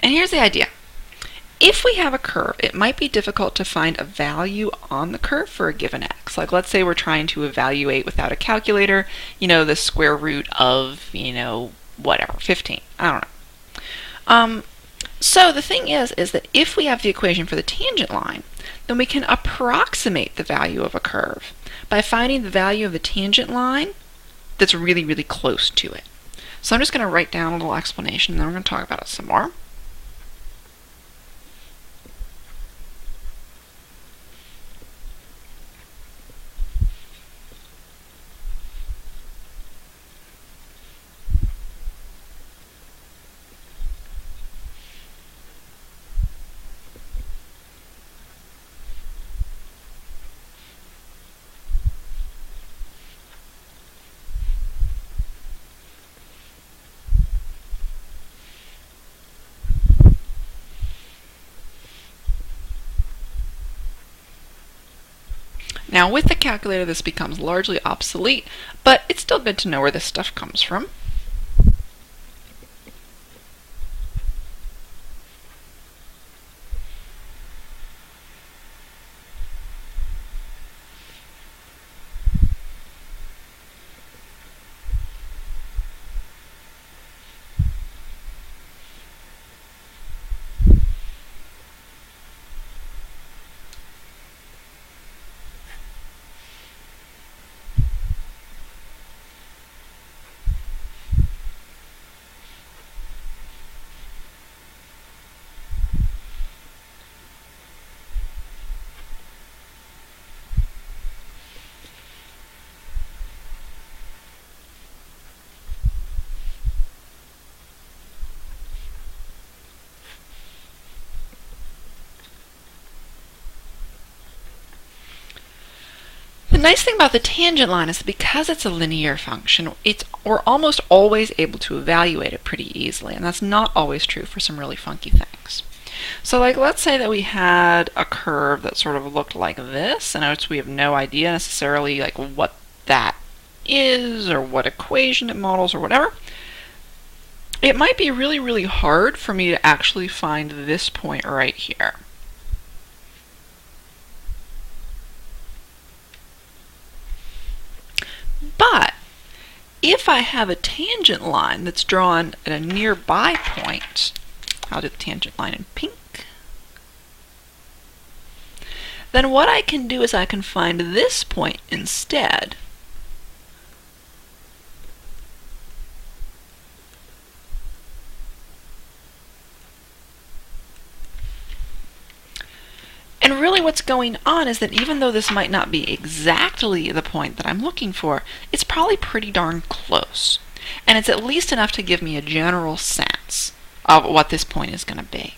And here's the idea. If we have a curve, it might be difficult to find a value on the curve for a given x. Like let's say we're trying to evaluate without a calculator, the square root of, whatever, 15. I don't know. So the thing is that if we have the equation for the tangent line, then we can approximate the value of a curve by finding the value of the tangent line that's really, really close to it. So I'm just going to write down a little explanation, and then we're going to talk about it some more. Now with the calculator this becomes largely obsolete, but it's still good to know where this stuff comes from. The nice thing about the tangent line is that because it's a linear function, we're almost always able to evaluate it pretty easily, and that's not always true for some really funky things. So let's say that we had a curve that sort of looked like this, and notice we have no idea necessarily what that is or what equation it models or whatever. It might be really, really hard for me to actually find this point right here. But if I have a tangent line that's drawn at a nearby point, I'll do the tangent line in pink, then what I can do is I can find this point instead. And really what's going on is that even though this might not be exactly the point that I'm looking for, it's probably pretty darn close. And it's at least enough to give me a general sense of what this point is going to be.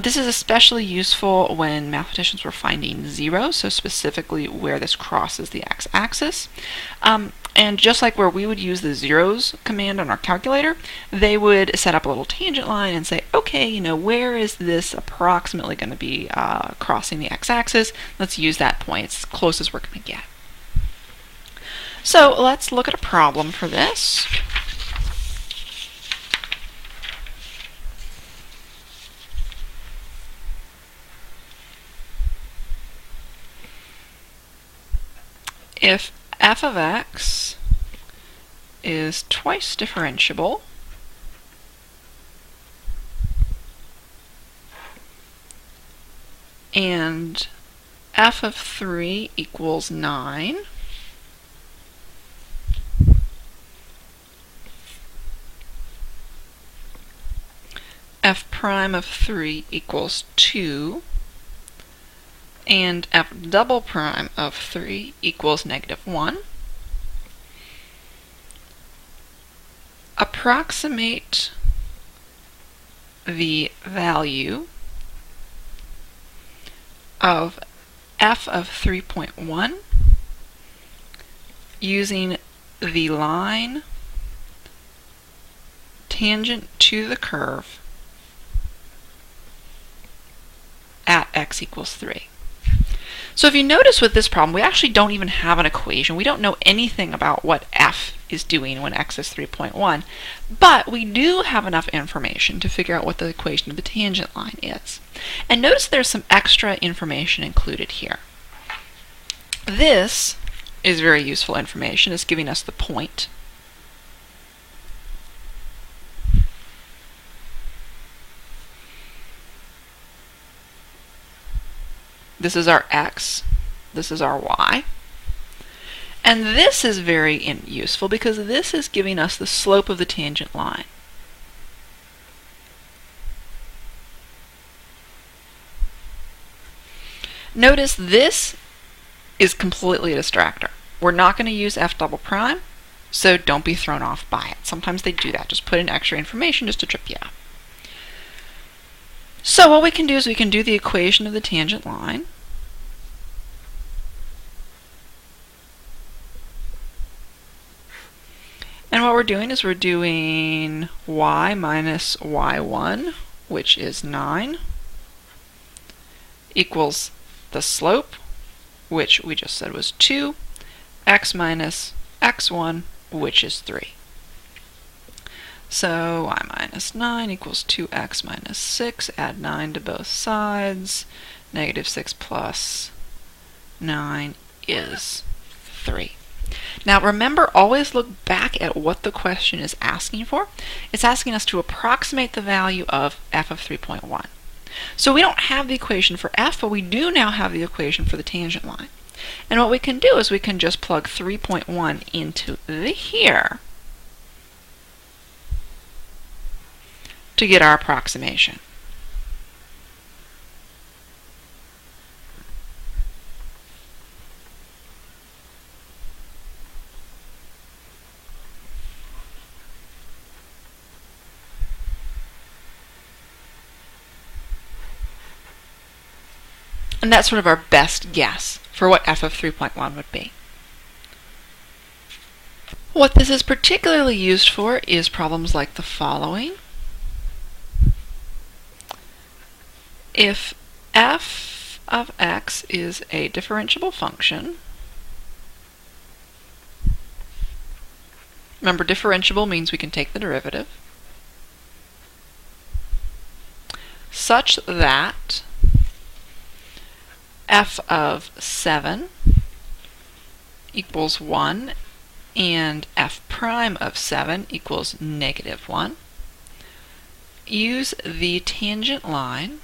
This is especially useful when mathematicians were finding zeros, so specifically where this crosses the x-axis. And just like where we would use the zeros command on our calculator, they would set up a little tangent line and say, okay, where is this approximately going to be crossing the x-axis? Let's use that point. It's as close as we're going to get. So let's look at a problem for this. If f of x is twice differentiable, and f of 3 equals 9, f prime of 3 equals 2, and f double prime of 3 equals -1. Approximate the value of f of 3.1 using the line tangent to the curve at x equals 3. So if you notice with this problem, we actually don't even have an equation. We don't know anything about what f is doing when x is 3.1, but we do have enough information to figure out what the equation of the tangent line is. And notice there's some extra information included here. This is very useful information. It's giving us the point. This is our x, this is our y. And this is very useful because this is giving us the slope of the tangent line. Notice this is completely a distractor. We're not going to use f double prime, so don't be thrown off by it. Sometimes they do that, just put in extra information just to trip you up. So what we can do is we can do the equation of the tangent line. And what we're doing is we're doing y minus y1, which is 9, equals the slope, which we just said was 2, x minus x1, which is 3. So y minus 9 equals 2x minus 6. Add 9 to both sides. Negative 6 plus 9 is 3. Now remember, always look back at what the question is asking for. It's asking us to approximate the value of f of 3.1. So we don't have the equation for f, but we do now have the equation for the tangent line. And what we can do is we can just plug 3.1 into here to get our approximation. And that's sort of our best guess for what f of 3.1 would be. What this is particularly used for is problems like the following. If f of x is a differentiable function, remember differentiable means we can take the derivative, such that f of 7 equals 1 and f prime of 7 equals negative 1, use the tangent line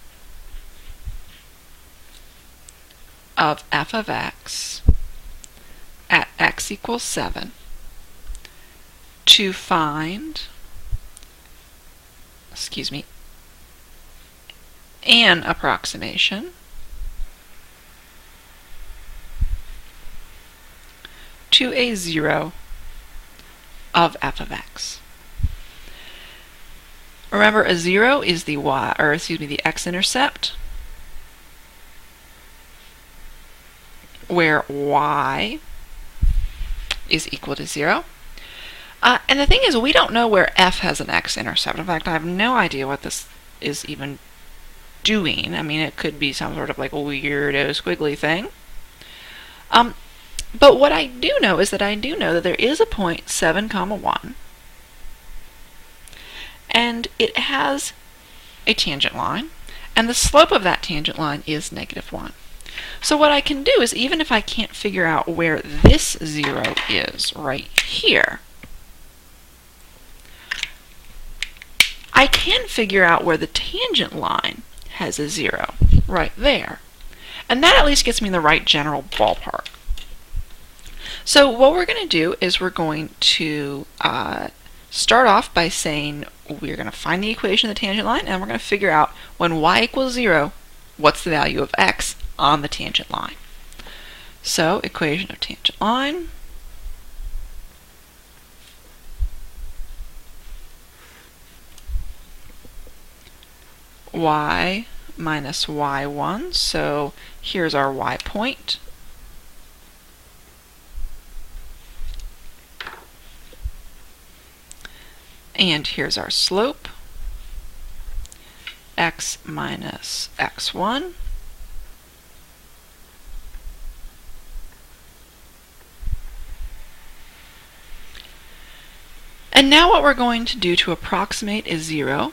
of f of x at x equals 7 to find, an approximation to a 0 of f of x. Remember, a 0 is the the x-intercept, where y is equal to 0. And the thing is, we don't know where f has an x-intercept. In fact, I have no idea what this is even doing. I mean, it could be some sort of like weirdo squiggly thing. But what I do know is that there is a point 7, 1, and it has a tangent line, and the slope of that tangent line is negative 1. So what I can do is, even if I can't figure out where this 0 is right here, I can figure out where the tangent line has a 0 right there. And that at least gets me in the right general ballpark. So what we're going to do is we're going to start off by saying we're going to find the equation of the tangent line, and we're going to figure out when y equals 0, what's the value of x on the tangent line. So equation of tangent line y minus y1, so here's our y point, and here's our slope, x minus x1, And now what we're going to do to approximate is 0.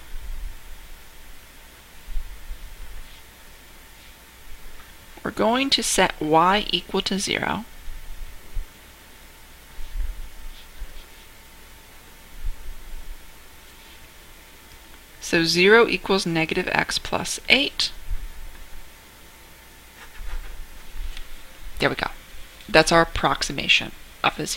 We're going to set y equal to 0. So 0 equals negative x plus 8. There we go. That's our approximation of a 0.